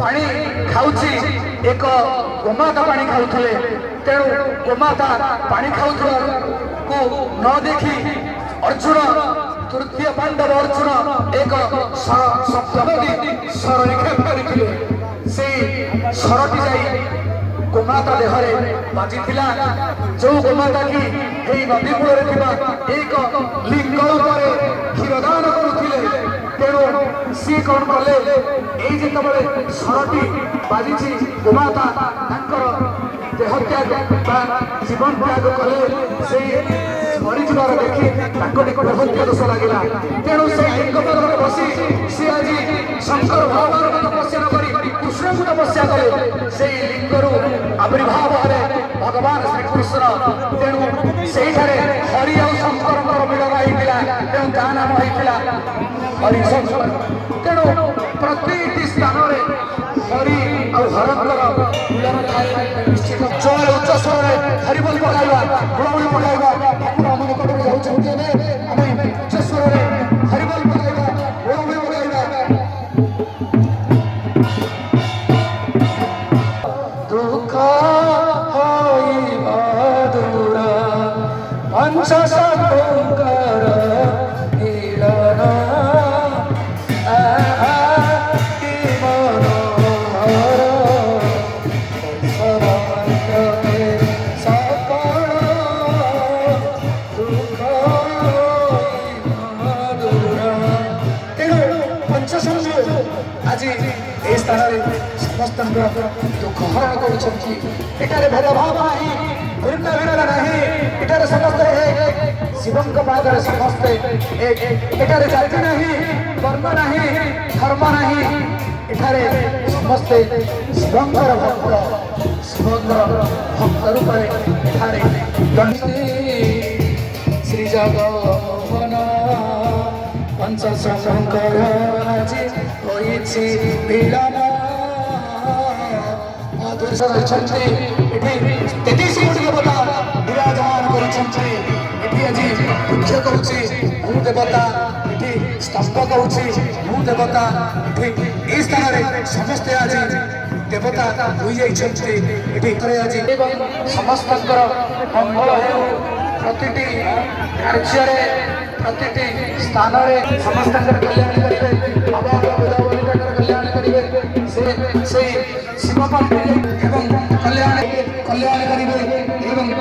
पानी खाऊची एक गोमाता पानी खाऊले तेणु गोमाता पानी खाऊला को न देखी अर्जुन तृतीय पांडव अर्जुन एक सप्तमी स्वर निक्षेप करते से स्वरटी जाई गोमाता देहरे बाजी जो गोमाता की नदी कूल एक लिंग क्षीरदान करुले तेणु सी कौन कले ये स्वरटी बाजी गोमाता देह त्याग जीवन त्याग कले से मरीजार देखी बहुत दोष लगे तेणु से लिंग पदर बसी सी आज शंकर भगवान तपस्या कर कृष्ण को तपस्या कले से लिंगरू आविर्भाव है भगवान श्रीकृष्ण तेणु से हरि आ शंकर मिलन होता तेणु ता नाम होता हरिशंकर तेणु प्रति स्थान हरि हरंकर मिलन थाए निश्चित जोर उच्च स्वर हरिबोल पकाइबा गुणगुण पकाइबा ठाकुर आम निकट जाउछन्ते आमे उच्च स्वर हरिबोल पकाइबा गुणगुण पकाइबा दुख होइबा दूर पंच संकर मिलन आज ये स्थान समस्त दुख हरण कर भेदभाव नहीं भिन्न भिन्न नहीं इटार समस्त एक शिवं पादर समस्ते एठारे जाति नहीं वर्ण नहीं धर्म नहीं एठारे समस्ते शिवंकर भक्त शिवंकर भक्त रूप श्री जगमोहन पंच शंकर आज होइछि मिलन तेतीस कोटी देवता विराजमान करिछन्ति आज वृक्ष कहूँ भू देवता ये स्तंभ कहूँ भू देवता ये स्थान समस्ते आज देवता हो जाइए आज समस्त मंगल हो प्रति कार्य प्रति स्थान समस्त कल्याण करेंगे कल्याण करेंगे से शिव कल्याण कल्याण करेंगे